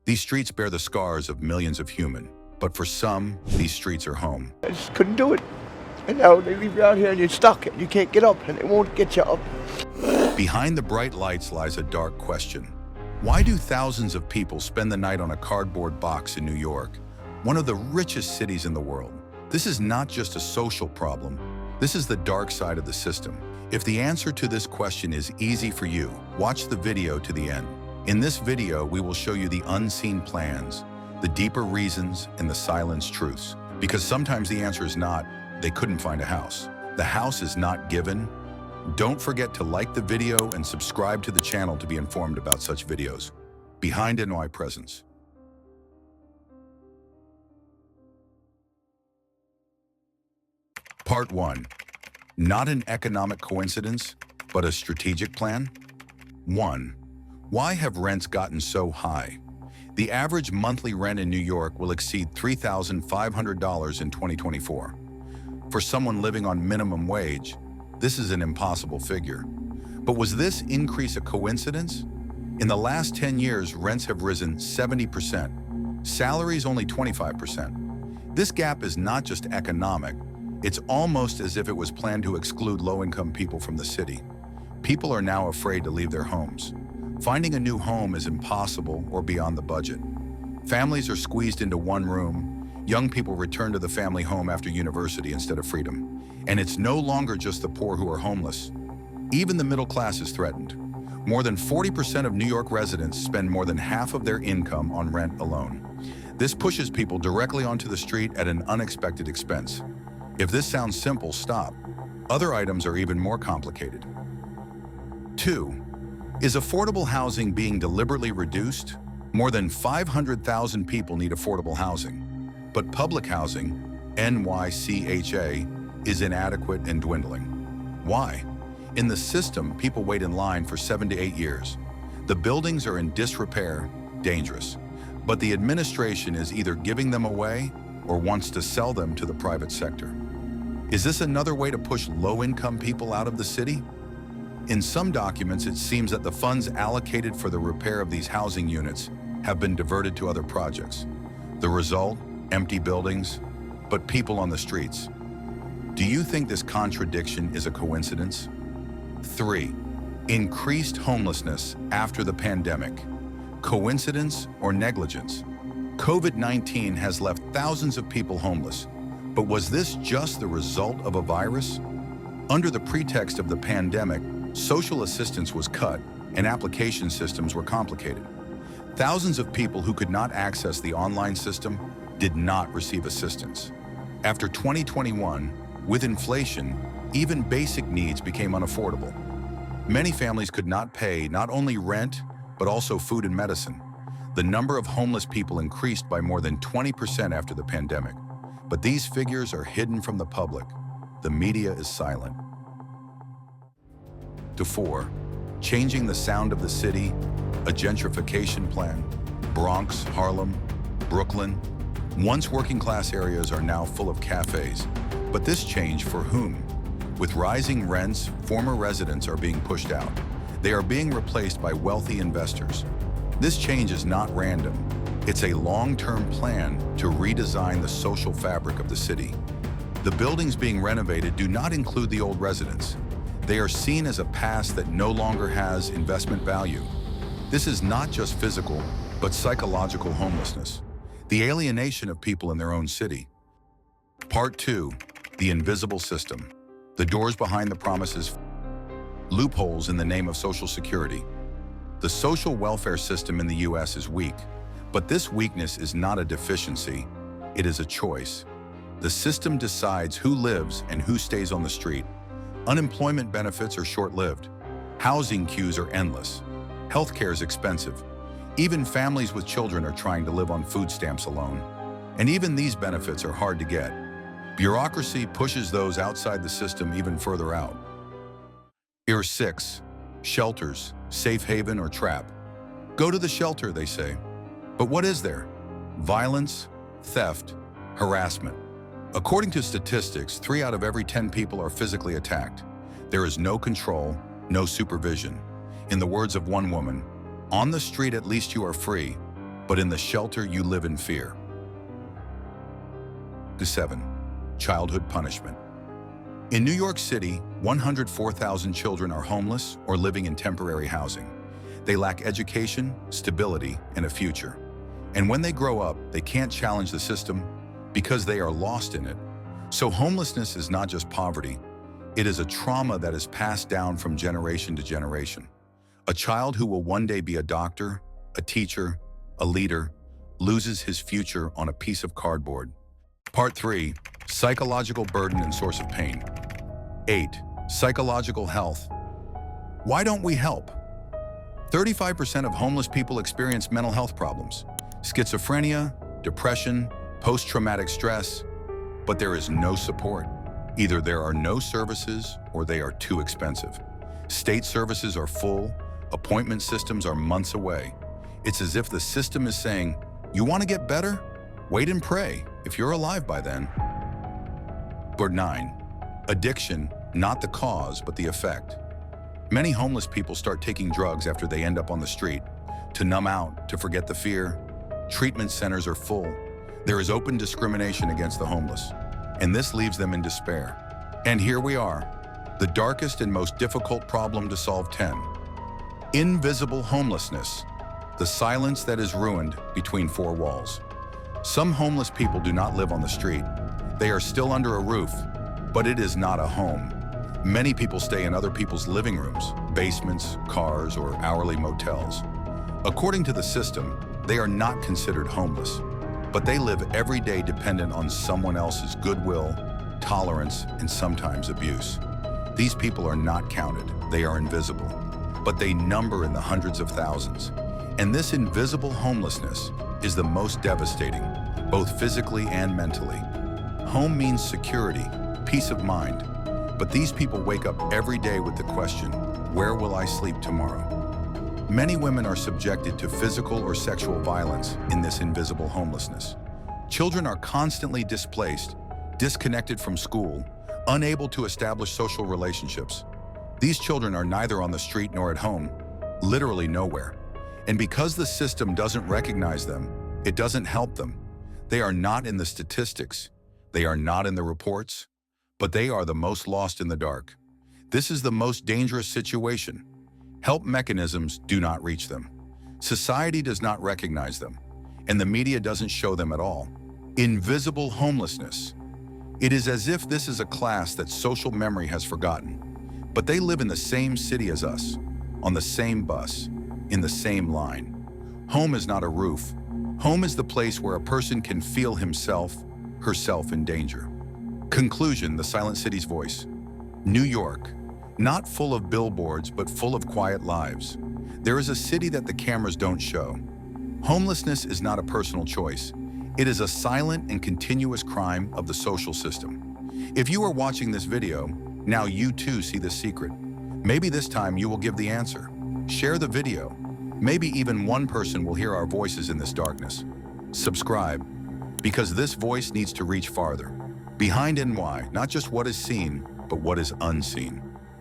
These streets bear the scars of millions of human, but for some, these streets are home. I just couldn't do it. And now they leave you out here and you're stuck and you can't get up and they won't get you up. Behind the bright lights lies a dark question. Why do thousands of people spend the night on a cardboard box in New York, one of the richest cities in the world? This is not just a social problem. This is the dark side of the system. If the answer to this question is easy for you, watch the video to the end. In this video, we will show you the unseen plans, the deeper reasons, and the silent truths. Because sometimes the answer is not, they couldn't find a house. The house is not given. Don't forget to like the video and subscribe to the channel to be informed about such videos. Behind NY Presence. Part 1. Not an economic coincidence, but a strategic plan? 1. Why have rents gotten so high? The average monthly rent in New York will exceed $3,500 in 2024. For someone living on minimum wage, this is an impossible figure. But was this increase a coincidence? In the last 10 years, rents have risen 70%, salaries only 25%. This gap is not just economic, it's almost as if it was planned to exclude low-income people from the city. People are now afraid to leave their homes. Finding a new home is impossible or beyond the budget. Families are squeezed into one room. Young people return to the family home after university instead of freedom. And it's no longer just the poor who are homeless. Even the middle class is threatened. More than 40% of New York residents spend more than half of their income on rent alone. This pushes people directly onto the street at an unexpected expense. If this sounds simple, stop. Other items are even more complicated. 2. Is affordable housing being deliberately reduced? More than 500,000 people need affordable housing. But public housing, NYCHA, is inadequate and dwindling. Why? In the system, people wait in line for 7 to 8 years. The buildings are in disrepair, dangerous. But the administration is either giving them away or wants to sell them to the private sector. Is this another way to push low-income people out of the city? In some documents, it seems that the funds allocated for the repair of these housing units have been diverted to other projects. The result? Empty buildings, but people on the streets. Do you think this contradiction is a coincidence? 3. Increased homelessness after the pandemic. Coincidence or negligence? COVID-19 has left thousands of people homeless, but was this just the result of a virus? Under the pretext of the pandemic, social assistance was cut and application systems were complicated. Thousands of people who could not access the online system did not receive assistance. After 2021, with inflation, even basic needs became unaffordable. Many families could not pay not only rent, but also food and medicine. The number of homeless people increased by more than 20% after the pandemic. But these figures are hidden from the public. The media is silent. 4. Changing the sound of the city, a gentrification plan. Bronx, Harlem, Brooklyn. Once working-class areas are now full of cafes. But this change for whom? With rising rents, former residents are being pushed out. They are being replaced by wealthy investors. This change is not random. It's a long-term plan to redesign the social fabric of the city. The buildings being renovated do not include the old residents. They are seen as a past that no longer has investment value. This is not just physical, but psychological homelessness. The alienation of people in their own city. Part 2. The invisible system. The doors behind the promises. Loopholes in the name of Social Security. The social welfare system in the U.S. is weak, but this weakness is not a deficiency, it is a choice. The system decides who lives and who stays on the street. Unemployment benefits are short-lived. Housing queues are endless. Healthcare is expensive. Even families with children are trying to live on food stamps alone. And even these benefits are hard to get. Bureaucracy pushes those outside the system even further out. Here 6. Shelters, safe haven or trap. Go to the shelter, they say. But what is there? Violence, theft, harassment. According to statistics, 3 out of every 10 people are physically attacked. There is no control, no supervision. In the words of one woman, "On the street at least you are free. but in the shelter you live in fear. 7. Childhood punishment. In New York City, 104,000 children are homeless or living in temporary housing. They lack education, stability, and a future. And when they grow up, they can't challenge the system because they are lost in it. So homelessness is not just poverty. It is a trauma that is passed down from generation to generation. A child who will one day be a doctor, a teacher, a leader, loses his future on a piece of cardboard. Part 3. Psychological burden and source of pain. 8. Psychological health. Why don't we help? 35% of homeless people experience mental health problems, schizophrenia, depression, post-traumatic stress, but there is no support. Either there are no services or they are too expensive. State services are full, appointment systems are months away. It's as if the system is saying, you want to get better? Wait and pray if you're alive by then. Number 9. Addiction, not the cause, but the effect. Many homeless people start taking drugs after they end up on the street, to numb out, to forget the fear. Treatment centers are full. There is open discrimination against the homeless, and this leaves them in despair. And here we are, the darkest and most difficult problem to solve. 10. Invisible homelessness, the silence that is ruined between four walls. Some homeless people do not live on the street. They are still under a roof, but it is not a home. Many people stay in other people's living rooms, basements, cars, or hourly motels. According to the system, they are not considered homeless, but they live every day dependent on someone else's goodwill, tolerance, and sometimes abuse. These people are not counted, they are invisible, but they number in the hundreds of thousands. And this invisible homelessness is the most devastating, both physically and mentally. Home means security, peace of mind, but these people wake up every day with the question, where will I sleep tomorrow? Many women are subjected to physical or sexual violence in this invisible homelessness. Children are constantly displaced, disconnected from school, unable to establish social relationships. These children are neither on the street nor at home, literally nowhere. And because the system doesn't recognize them, it doesn't help them. They are not in the statistics, they are not in the reports, but they are the most lost in the dark. This is the most dangerous situation. Help mechanisms do not reach them. Society does not recognize them, and the media doesn't show them at all. Invisible homelessness. It is as if this is a class that social memory has forgotten, but they live in the same city as us, on the same bus, in the same line. Home is not a roof. Home is the place where a person can feel himself, herself in danger. Conclusion, the Silent City's voice. New York, not full of billboards, but full of quiet lives. There is a city that the cameras don't show. Homelessness is not a personal choice. It is a silent and continuous crime of the social system. If you are watching this video, now you too see the secret. Maybe this time you will give the answer. Share the video. Maybe even one person will hear our voices in this darkness. Subscribe, because this voice needs to reach farther. Behind NY, not just what is seen, but what is unseen.